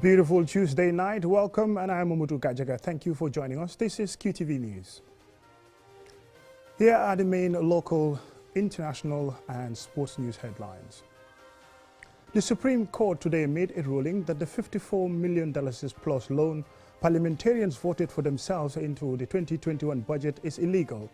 Beautiful Tuesday night. Welcome, and I am Umutu Kajaga. Thank you for joining us. This is QTV News. Here are the main local, international, and sports news headlines. The Supreme Court today made a ruling that the $54 million plus loan parliamentarians voted for themselves into the 2021 budget is illegal.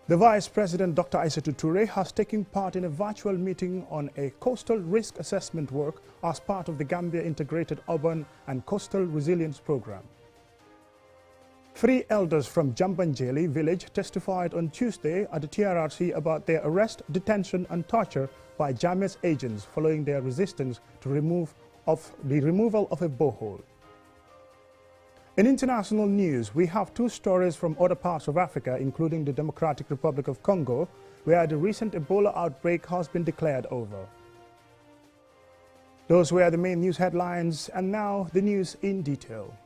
The Vice President, Dr. Aissatou Toure, has taken part in a virtual meeting on a coastal risk assessment work as part of the Gambia Integrated Urban and Coastal Resilience Program. 3 elders from Jambanjeli village testified on Tuesday at the TRRC about their arrest, detention and torture by Jammeh's agents following their resistance to the removal of a borehole. In international news, we have 2 stories from other parts of Africa, including the Democratic Republic of Congo, where the recent Ebola outbreak has been declared over. Those were the main news headlines, and now the news in detail.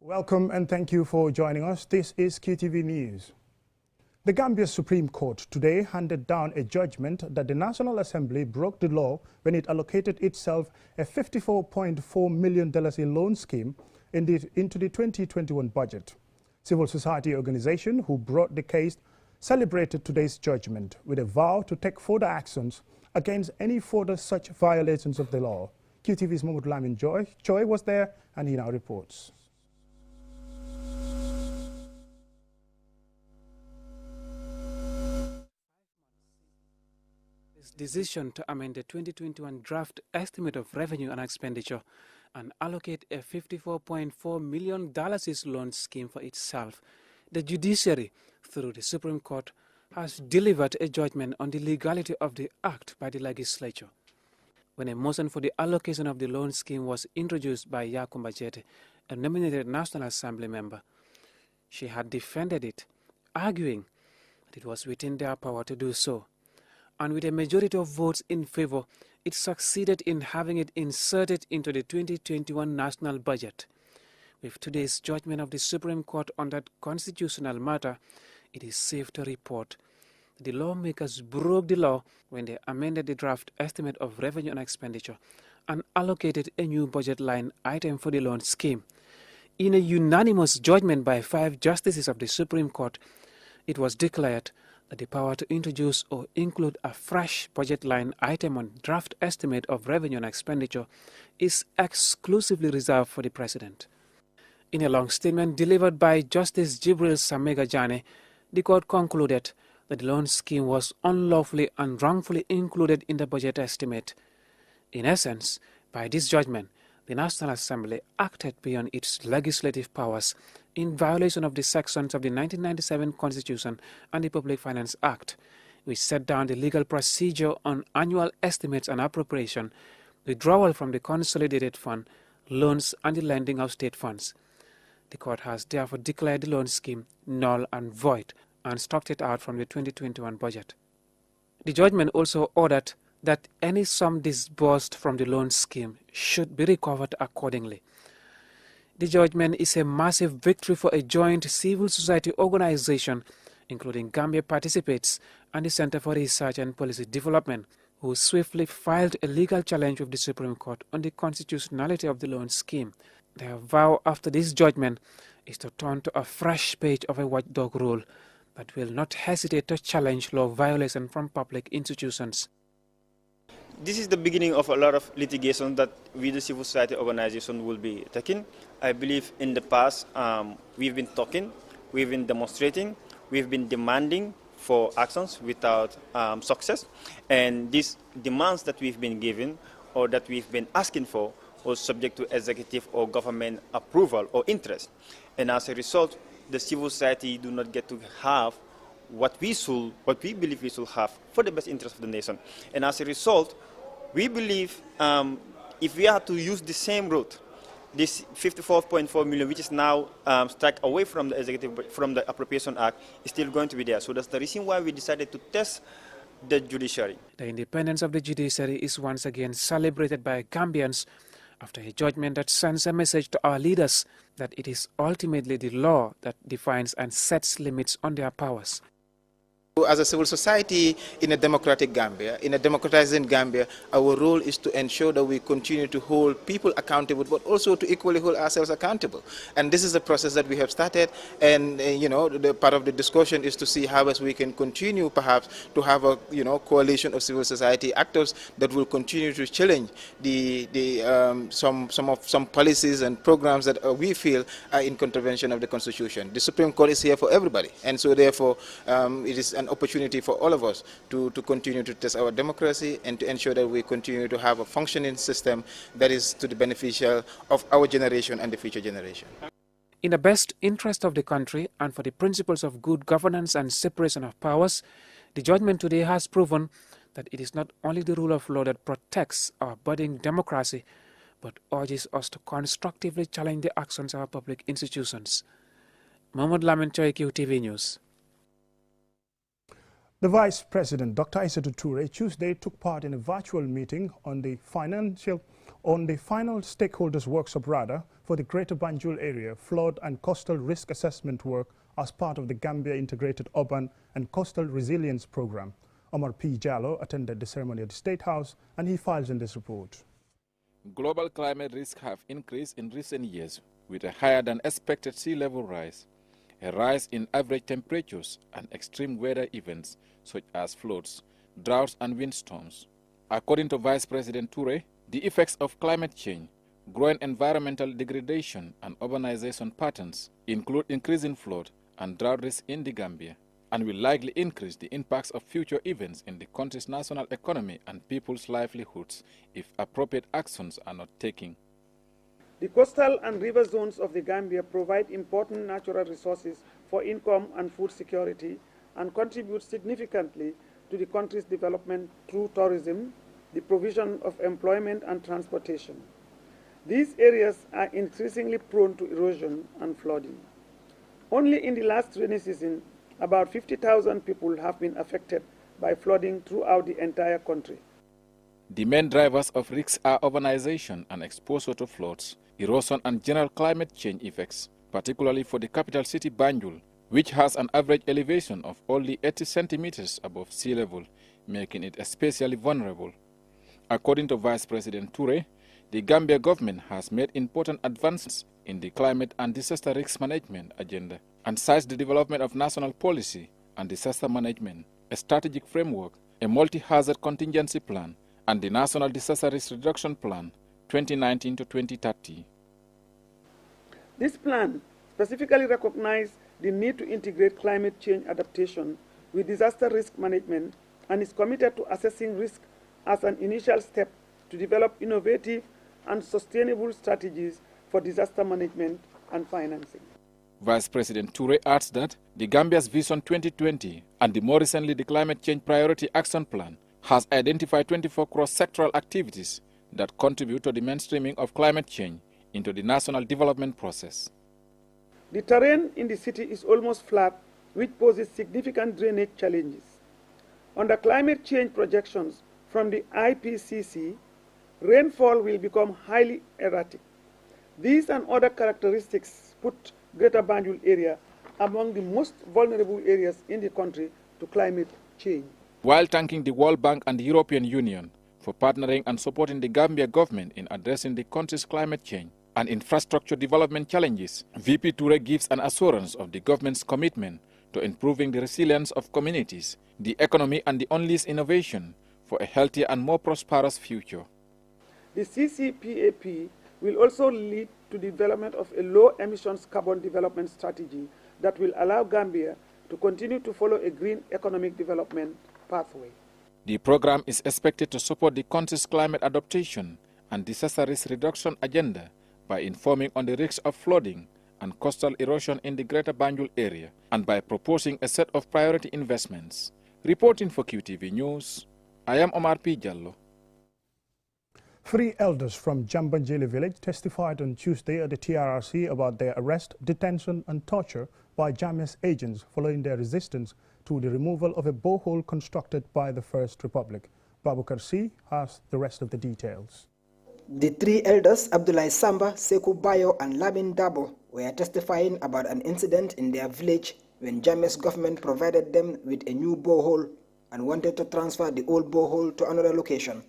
Welcome and thank you for joining us. This is QTV News. The Gambia Supreme Court today handed down a judgment that the National Assembly broke the law when it allocated itself a $54.4 million loan scheme into the 2021 budget. Civil society organization who brought the case celebrated today's judgment with a vow to take further actions against any further such violations of the law. QTV's Mahmoud Lamin Choi was there and he now reports. Decision to amend the 2021 draft estimate of revenue and expenditure and allocate a $54.4 million loan scheme for itself. The judiciary, through the Supreme Court, has delivered a judgment on the legality of the act by the legislature. When a motion for the allocation of the loan scheme was introduced by Yakumba Jete, a nominated National Assembly member, she had defended it, arguing that it was within their power to do so. And with a majority of votes in favor, it succeeded in having it inserted into the 2021 national budget. With today's judgment of the Supreme Court on that constitutional matter, it is safe to report that the lawmakers broke the law when they amended the draft estimate of revenue and expenditure and allocated a new budget line item for the loan scheme. In a unanimous judgment by 5 justices of the Supreme Court, it was declared that the power to introduce or include a fresh budget line item on draft estimate of revenue and expenditure is exclusively reserved for the President. In a long statement delivered by Justice Jibril Samega Jane, the court concluded that the loan scheme was unlawfully and wrongfully included in the budget estimate. In essence, by this judgment, the National Assembly acted beyond its legislative powers in violation of the sections of the 1997 Constitution and the Public Finance Act, which set down the legal procedure on annual estimates and appropriation, withdrawal from the consolidated fund, loans and the lending of state funds. The court has therefore declared the loan scheme null and void and struck it out from the 2021 budget. The judgment also ordered that any sum disbursed from the loan scheme should be recovered accordingly. The judgment is a massive victory for a joint civil society organization, including Gambia Participates and the Center for Research and Policy Development, who swiftly filed a legal challenge with the Supreme Court on the constitutionality of the loan scheme. Their vow after this judgment is to turn to a fresh page of a watchdog rule that will not hesitate to challenge law violation from public institutions. This is the beginning of a lot of litigation that we, the civil society organization, will be taking. I believe in the past we've been talking, we've been demonstrating, we've been demanding for actions without success. And these demands that we've been given or that we've been asking for was subject to executive or government approval or interest. And as a result, the civil society do not get to have what we believe we should have for the best interest of the nation. And as a result, we believe if we are to use the same route, this 54.4 million, which is now struck away from the executive, from the Appropriation Act, is still going to be there. So that's the reason why we decided to test the judiciary. The independence of the judiciary is once again celebrated by Gambians after a judgment that sends a message to our leaders that it is ultimately the law that defines and sets limits on their powers. As a civil society in a democratic Gambia, in a democratizing Gambia, our role is to ensure that we continue to hold people accountable, but also to equally hold ourselves accountable. And this is a process that we have started, and the part of the discussion is to see how as we can continue perhaps to have a coalition of civil society actors that will continue to challenge some policies and programs that we feel are in contravention of the Constitution. The Supreme Court is here for everybody, and so therefore it is an opportunity for all of us to continue to test our democracy and to ensure that we continue to have a functioning system that is to the beneficial of our generation and the future generation. In the best interest of the country and for the principles of good governance and separation of powers, the judgment today has proven that it is not only the rule of law that protects our budding democracy, but urges us to constructively challenge the actions of our public institutions. Mohamed Lamin Choi, QTV News. The Vice President, Dr. Aissatou Toure, Tuesday took part in a virtual meeting on the final stakeholders workshop for the Greater Banjul area flood and coastal risk assessment work as part of the Gambia Integrated Urban and Coastal Resilience Program. Omar P. Jallo attended the ceremony at the State House, and he files in this report. Global climate risks have increased in recent years with a higher than expected sea level rise, a rise in average temperatures and extreme weather events such as floods, droughts and windstorms. According to Vice President Toure, the effects of climate change, growing environmental degradation and urbanization patterns include increasing flood and drought risk in the Gambia and will likely increase the impacts of future events in the country's national economy and people's livelihoods if appropriate actions are not taken. The coastal and river zones of the Gambia provide important natural resources for income and food security and contribute significantly to the country's development through tourism, the provision of employment and transportation. These areas are increasingly prone to erosion and flooding. Only in the last rainy season, about 50,000 people have been affected by flooding throughout the entire country. The main drivers of risks are urbanization and exposure to floods, erosion and general climate change effects, particularly for the capital city Banjul, which has an average elevation of only 80 centimeters above sea level, making it especially vulnerable. According to Vice President Toure, the Gambia government has made important advances in the climate and disaster risk management agenda and cites the development of national policy and disaster management, a strategic framework, a multi-hazard contingency plan, and the National Disaster Risk Reduction Plan 2019 to 2030. This plan specifically recognizes the need to integrate climate change adaptation with disaster risk management and is committed to assessing risk as an initial step to develop innovative and sustainable strategies for disaster management and financing. Vice President Toure adds that the Gambia's Vision 2020 and the more recently the Climate Change Priority Action Plan has identified 24 cross-sectoral activities that contribute to the mainstreaming of climate change into the national development process. The terrain in the city is almost flat, which poses significant drainage challenges. Under climate change projections from the IPCC, rainfall will become highly erratic. These and other characteristics put Greater Banjul area among the most vulnerable areas in the country to climate change. While thanking the World Bank and the European Union for partnering and supporting the Gambia government in addressing the country's climate change and infrastructure development challenges, VP Toure gives an assurance of the government's commitment to improving the resilience of communities, the economy and the unleashed innovation for a healthier and more prosperous future. The CCPAP will also lead to the development of a low-emissions carbon development strategy that will allow Gambia to continue to follow a green economic development pathway. The program is expected to support the country's climate adaptation and disaster risk reduction agenda by informing on the risks of flooding and coastal erosion in the Greater Banjul area and by proposing a set of priority investments. Reporting for QTV News, I am Omar P. Jallo. 3 elders from Jambanjeli village testified on Tuesday at the TRRC about their arrest, detention and torture by Jammeh's agents following their resistance to the removal of a borehole constructed by the First Republic. Babukar C. has the rest of the details. The 3 elders, Abdullah Samba, Sekou Bayo and Lamin Dabo, were testifying about an incident in their village when Jammeh's government provided them with a new borehole and wanted to transfer the old borehole to another location.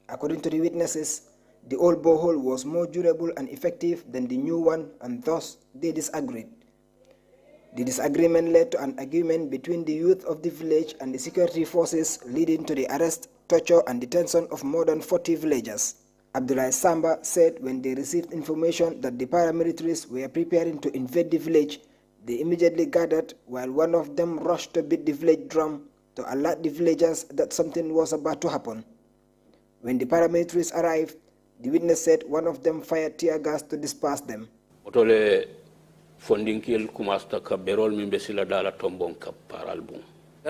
According to the witnesses, the old borehole was more durable and effective than the new one, and thus they disagreed. The disagreement led to an argument between the youth of the village and the security forces, leading to the arrest, torture, and detention of more than 40 villagers. Abdullah Samba said when they received information that the paramilitaries were preparing to invade the village, they immediately gathered while one of them rushed to beat the village drum to alert the villagers that something was about to happen. When the paramilitaries arrived, the witness said one of them fired tear gas to disperse them. That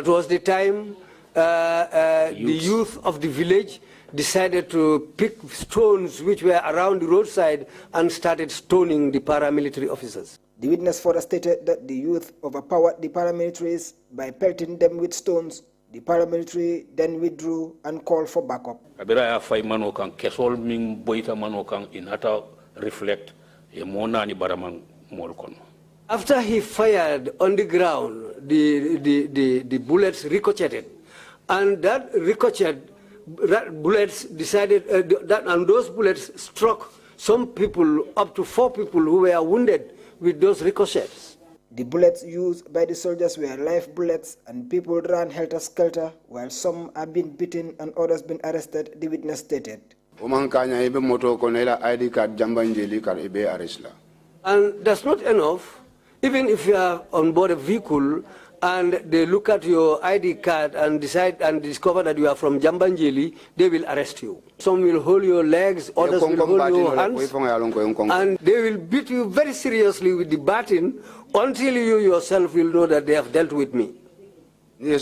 was the time the youth of the village decided to pick stones which were around the roadside and started stoning the paramilitary officers. The witness further stated that the youth overpowered the paramilitaries by pelting them with stones. The paramilitary then withdrew and called for backup. After he fired on the ground, the bullets ricocheted, and that bullets decided and those bullets struck some people, up to 4 people who were wounded with those ricochets. The bullets used by the soldiers were live bullets, and people ran helter-skelter while some have been beaten and others been arrested, the witness stated. And that's not enough. Even if you are on board a vehicle and they look at your ID card and decide and discover that you are from Jambanjeli, they will arrest you. Some will hold your legs, others will hold your hands, and they will beat you very seriously with the baton until you yourself will know that they have dealt with me. The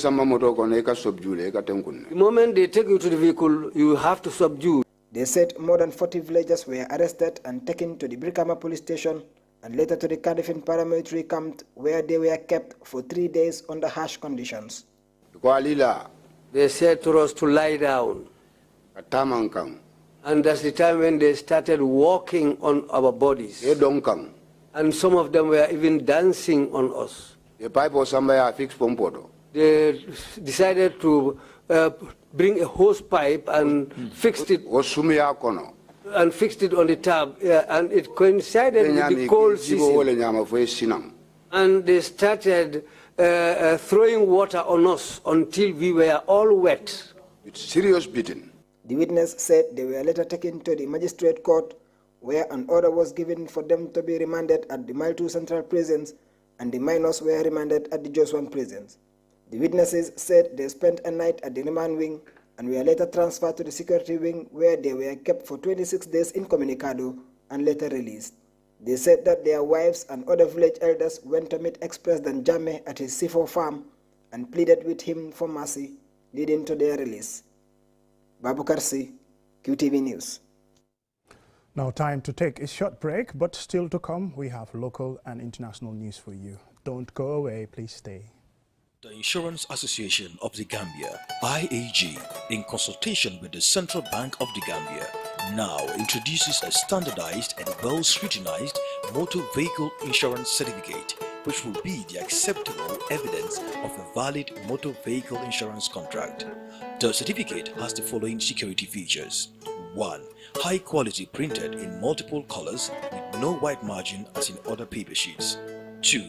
moment they take you to the vehicle, you have to subdue. They said more than 40 villagers were arrested and taken to the Brikama police station and later to the Kadifin paramilitary camp, where they were kept for 3 days under harsh conditions. They said to us to lie down. And that's the time when they started walking on our bodies. And some of them were even dancing on us. They decided to bring a hose pipe and fixed it. And fixed it on the tub, and it coincided with the cold season. And they started throwing water on us until we were all wet. It's serious beating. The witness said they were later taken to the magistrate court, where an order was given for them to be remanded at the Mile 2 Central Prisons, and the minors were remanded at the Jos 1 Prisons. The witnesses said they spent a night at the remand wing and were later transferred to the security wing, where they were kept for 26 days incommunicado and later released. They said that their wives and other village elders went to meet ex-President Jammeh at his C4 farm and pleaded with him for mercy, leading to their release. Babu Karsi, QTV News. Now time to take a short break, but still to come, we have local and international news for you. Don't go away, please stay. The Insurance Association of the Gambia, IAG, in consultation with the Central Bank of the Gambia, now introduces a standardized and well-scrutinized motor vehicle insurance certificate, which will be the acceptable evidence of a valid motor vehicle insurance contract. The certificate has the following security features. 1. High quality printed in multiple colors with no white margin as in other paper sheets. 2.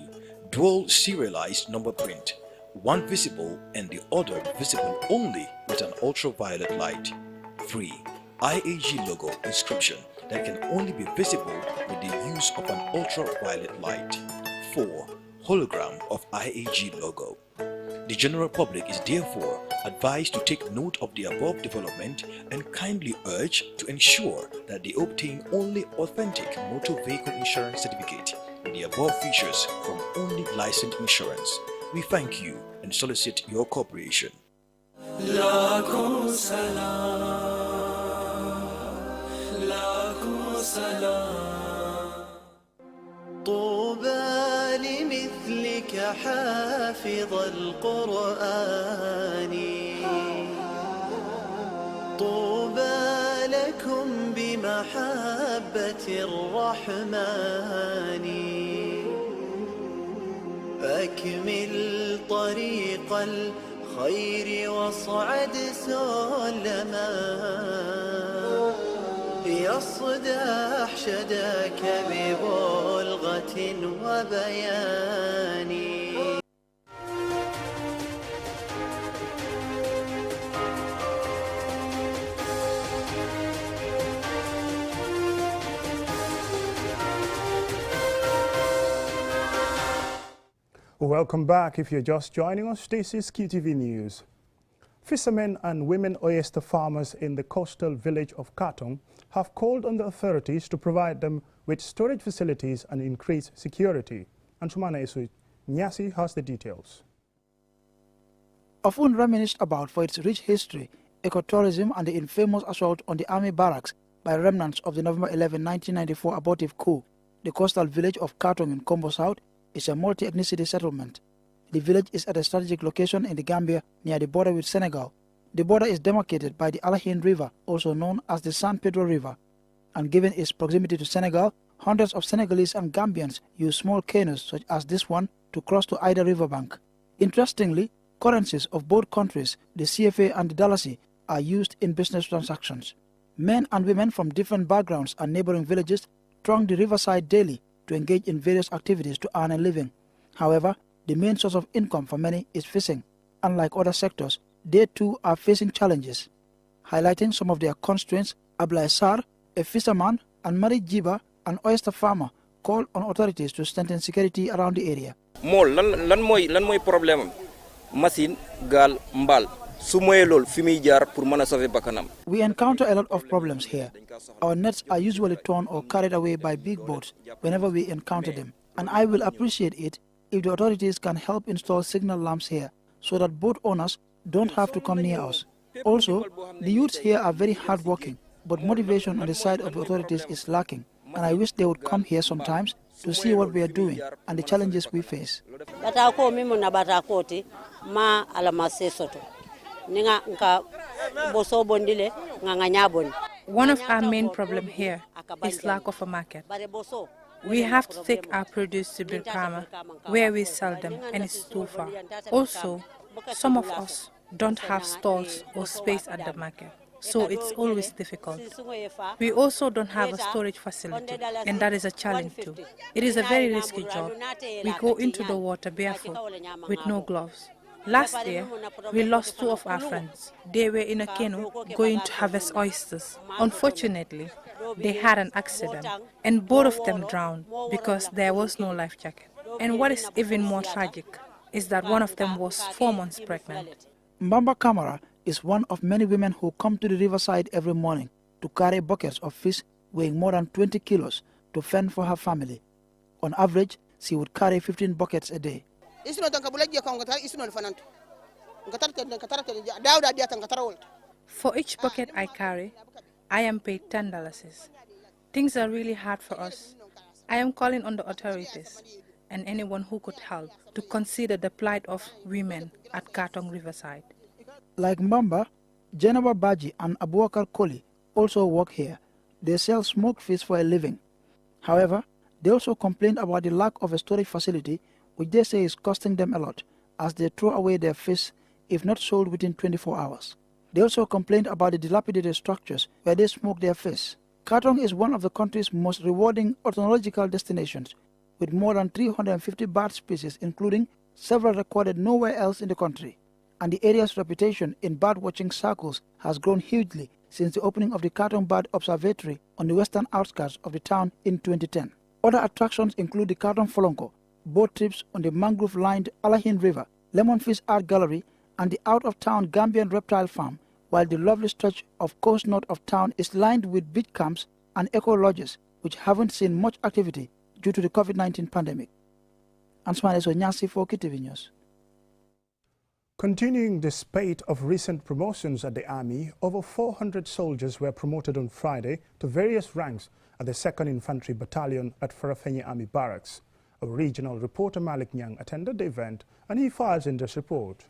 Dual serialized number print. One visible and the other visible only with an ultraviolet light. 3. IAG logo inscription that can only be visible with the use of an ultraviolet light. 4. Hologram of IAG logo. The general public is therefore advised to take note of the above development and kindly urge to ensure that they obtain only authentic motor vehicle insurance certificate with the above features from only licensed insurance. We thank you and solicit your cooperation. طوبى لمثلك حافظ القرآن طوبى لكم بمحبة الرحمن أكمل طريق الخير واصعد سلما يصدح شداك ببلغة وبيان. Welcome back. If you're just joining us, this is QTV News. Fishermen and women oyster farmers in the coastal village of Katong have called on the authorities to provide them with storage facilities and increase security. Ansumana Isu Nyasi has the details. Often reminisced about for its rich history, ecotourism and the infamous assault on the army barracks by remnants of the November 11, 1994 abortive coup, the coastal village of Katong in Kombo South is a multi-ethnicity settlement. The village is at a strategic location in the Gambia near the border with Senegal. The border is demarcated by the Alahin River, also known as the San Pedro River, and given its proximity to Senegal, hundreds of Senegalese and Gambians use small canoes such as this one to cross to either riverbank. Interestingly, currencies of both countries, the CFA and the Dalasi, are used in business transactions. Men and women from different backgrounds and neighboring villages throng the riverside daily to engage in various activities to earn a living. However, the main source of income for many is fishing. Unlike other sectors, they too are facing challenges. Highlighting some of their constraints, Ablai Sar, a fisherman, and Mari Jiba, an oyster farmer, called on authorities to strengthen security around the area. Lan moy problème machine gal mbal. We encounter a lot of problems here. Our nets are usually torn or carried away by big boats whenever we encounter them, and I will appreciate it if the authorities can help install signal lamps here so that boat owners don't have to come near us. Also, the youths here are very hardworking, but motivation on the side of the authorities is lacking, and I wish they would come here sometimes to see what we are doing and the challenges we face. One of our main problems here is lack of a market. We have to take our produce to Birkama, where we sell them, and it's too far. Also, some of us don't have stalls or space at the market, so it's always difficult. We also don't have a storage facility, and that is a challenge too. It is a very risky job. We go into the water barefoot with no gloves. Last year, we lost 2 of our friends. They were in a canoe going to harvest oysters. Unfortunately, they had an accident, and both of them drowned because there was no life jacket. And what is even more tragic is that one of them was 4 months pregnant. Mbamba Kamara is one of many women who come to the riverside every morning to carry buckets of fish weighing more than 20 kilos to fend for her family. On average, she would carry 15 buckets a day. For each bucket I carry, I am paid $10. Things are really hard for us. I am calling on the authorities and anyone who could help to consider the plight of women at Katong Riverside. Like Mbamba, Jenaba Baji and Abubakar Koli also work here. They sell smoked fish for a living. However, they also complain about the lack of a storage facility, which they say is costing them a lot, as they throw away their fish if not sold within 24 hours. They also complained about the dilapidated structures where they smoke their fish. Katong is one of the country's most rewarding ornithological destinations, with more than 350 bird species, including several recorded nowhere else in the country. And the area's reputation in bird-watching circles has grown hugely since the opening of the Katong Bird Observatory on the western outskirts of the town in 2010. Other attractions include the Katong Folonko, boat trips on the mangrove-lined Alahin River, Lemonfish Art Gallery, and the out-of-town Gambian Reptile Farm, while the lovely stretch of coast north of town is lined with beach camps and eco-lodges, which haven't seen much activity due to the COVID-19 pandemic. Ansmane Sonyasi for QTV News. Continuing the spate of recent promotions at the Army, over 400 soldiers were promoted on Friday to various ranks at the 2nd Infantry Battalion at Farafenni Army Barracks. A regional reporter Malik Nyang attended the event and he files in this report.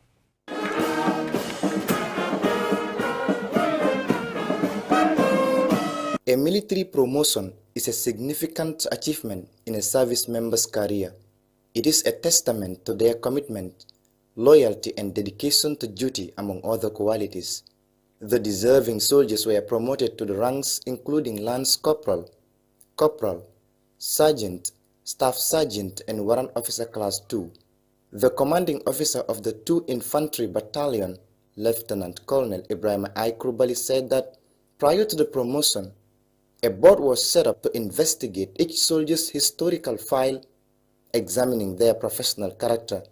A military promotion is a significant achievement in a service member's career. It is a testament to their commitment, loyalty and dedication to duty among other qualities. The deserving soldiers were promoted to the ranks including Lance Corporal, Corporal, Sergeant, Staff Sergeant and Warrant Officer Class 2. The commanding officer of the 2 Infantry Battalion, Lieutenant Colonel Ibrahim Aikrubali, said that prior to the promotion, a board was set up to investigate each soldier's historical file, examining their professional character,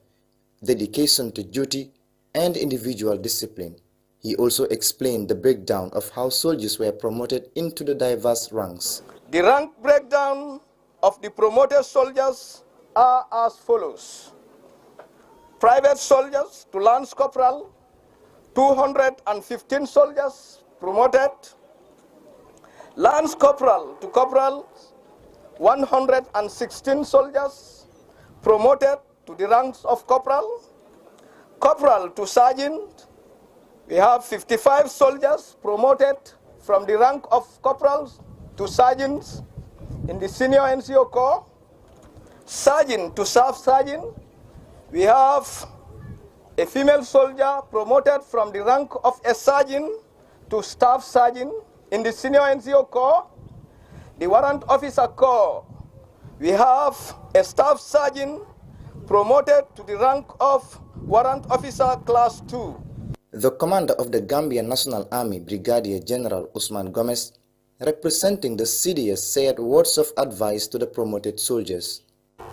dedication to duty, and individual discipline. He also explained the breakdown of how soldiers were promoted into the diverse ranks. The rank breakdown of the promoted soldiers are as follows. Private soldiers to Lance Corporal, 215 soldiers promoted. Lance Corporal to Corporal, 116 soldiers promoted to the ranks of Corporal. Corporal to Sergeant, we have 55 soldiers promoted from the rank of Corporals to Sergeants in the Senior NCO Corps. Sergeant to Staff Sergeant, we have a female soldier promoted from the rank of a Sergeant to Staff Sergeant in the Senior NCO Corps. The Warrant Officer Corps, we have a Staff Sergeant promoted to the rank of Warrant Officer Class 2. The commander of the Gambian National Army, Brigadier General Usman Gomez, representing the CDS, said words of advice to the promoted soldiers.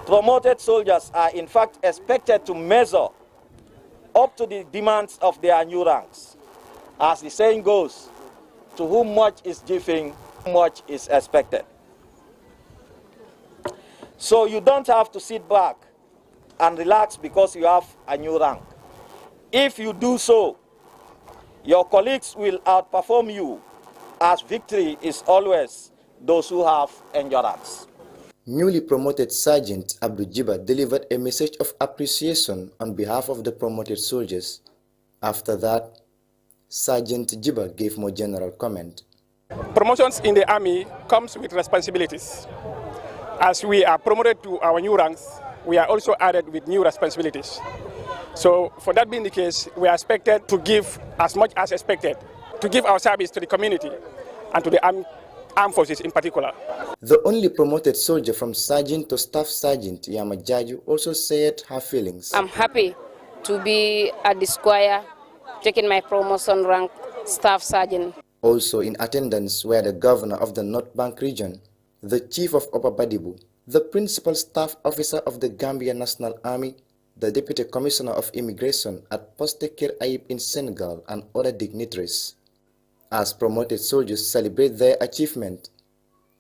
Promoted soldiers are in fact expected to measure up to the demands of their new ranks. As the saying goes, to whom much is given, much is expected. So you don't have to sit back and relax because you have a new rank. If you do so, your colleagues will outperform you, as victory is always those who have endurance. Newly promoted Sergeant Abdul Jiba delivered a message of appreciation on behalf of the promoted soldiers. After that, Sergeant Jiba gave more general comment. Promotions in the Army comes with responsibilities. As we are promoted to our new ranks, we are also added with new responsibilities. So for that being the case, we are expected to give as much as expected, to give our service to the community and to the armed forces in particular. The only promoted soldier from Sergeant to Staff Sergeant, Yamajaju, also said her feelings. I'm happy to be at the square, taking my promotion rank, Staff Sergeant. Also in attendance were the governor of the North Bank region, the chief of Upper Badibu, the principal staff officer of the Gambia National Army, the deputy commissioner of immigration at Poste Kir Ayib in Senegal, and other dignitaries. As promoted soldiers celebrate their achievement,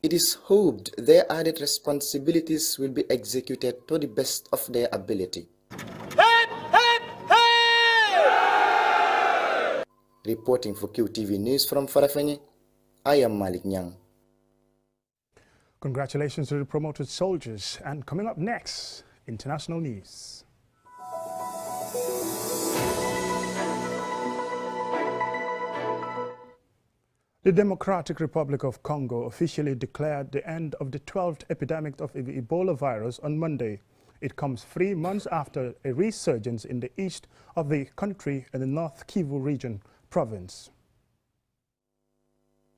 it is hoped their added responsibilities will be executed to the best of their ability. Hip, hip, hey! Reporting for QTV News from Farafenni, I am Malik Nyang. Congratulations to the promoted soldiers. And coming up next, international news. The Democratic Republic of Congo officially declared the end of the 12th epidemic of the Ebola virus on Monday. It comes 3 months after a resurgence in the east of the country in the North Kivu region province.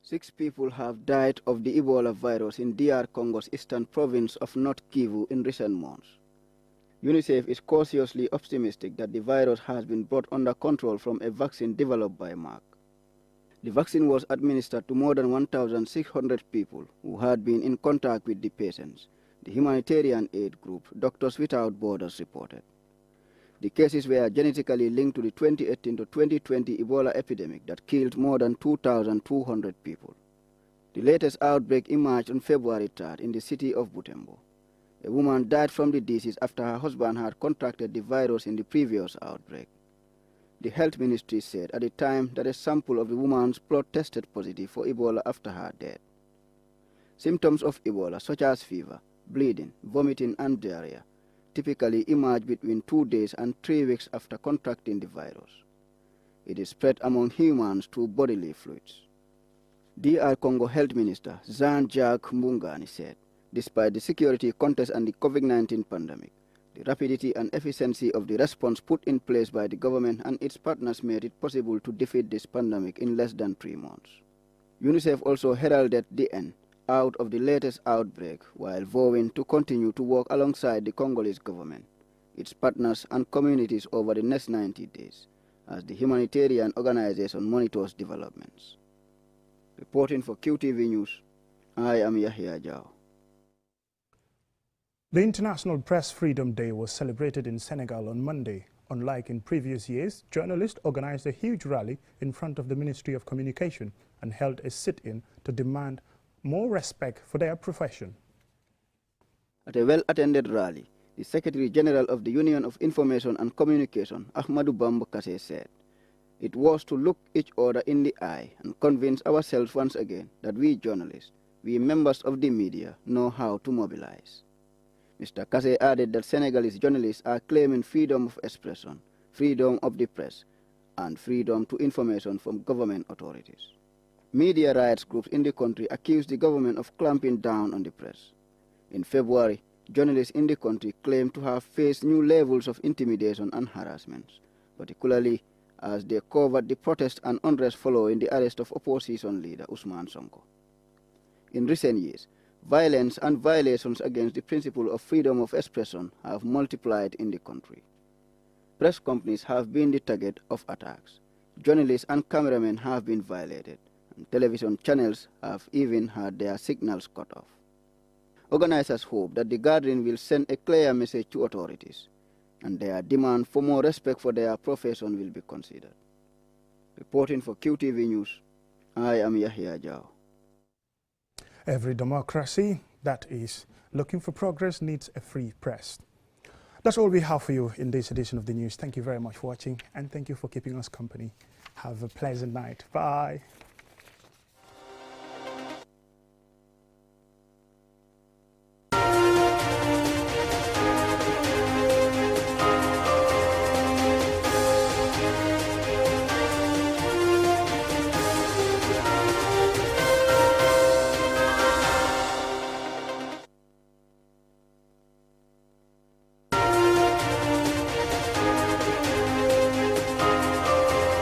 6 people have died of the Ebola virus in DR Congo's eastern province of North Kivu in recent months. UNICEF is cautiously optimistic that the virus has been brought under control from a vaccine developed by Merck. The vaccine was administered to more than 1,600 people who had been in contact with the patients, the humanitarian aid group Doctors Without Borders reported. The cases were genetically linked to the 2018 to 2020 Ebola epidemic that killed more than 2,200 people. The latest outbreak emerged on February 3rd in the city of Butembo. A woman died from the disease after her husband had contracted the virus in the previous outbreak. The health ministry said at the time that a sample of the woman's blood tested positive for Ebola after her death. Symptoms of Ebola, such as fever, bleeding, vomiting, and diarrhea, typically emerge between 2 days and 3 weeks after contracting the virus. It is spread among humans through bodily fluids. DR Congo Health Minister Jean-Jacques Mbungani said, despite the security contest and the COVID-19 pandemic, The rapidity and efficiency of the response put in place by the government and its partners made it possible to defeat this pandemic in less than 3 months. UNICEF also heralded the end out of the latest outbreak while vowing to continue to work alongside the Congolese government, its partners and communities over the next 90 days as the humanitarian organization monitors developments. Reporting for QTV News, I am Yahya Jao. The International Press Freedom Day was celebrated in Senegal on Monday. Unlike in previous years, journalists organized a huge rally in front of the Ministry of Communication and held a sit-in to demand more respect for their profession. At a well-attended rally, the Secretary General of the Union of Information and Communication, Ahmadou Bamba Kassé, said, "It was to look each other in the eye and convince ourselves once again that we journalists, we members of the media, know how to mobilize." Mr. Kassé added that Senegalese journalists are claiming freedom of expression, freedom of the press, and freedom to information from government authorities. Media rights groups in the country accused the government of clamping down on the press. In February, journalists in the country claimed to have faced new levels of intimidation and harassment, particularly as they covered the protest and unrest following the arrest of opposition leader Ousmane Sonko. In recent years, violence and violations against the principle of freedom of expression have multiplied in the country. Press companies have been the target of attacks. Journalists and cameramen have been violated, and television channels have even had their signals cut off. Organizers hope that the gathering will send a clear message to authorities, and their demand for more respect for their profession will be considered. Reporting for QTV News, I am Yahya Jao. Every democracy that is looking for progress needs a free press. That's all we have for you in this edition of the news. Thank you very much for watching, and thank you for keeping us company. Have a pleasant night. Bye.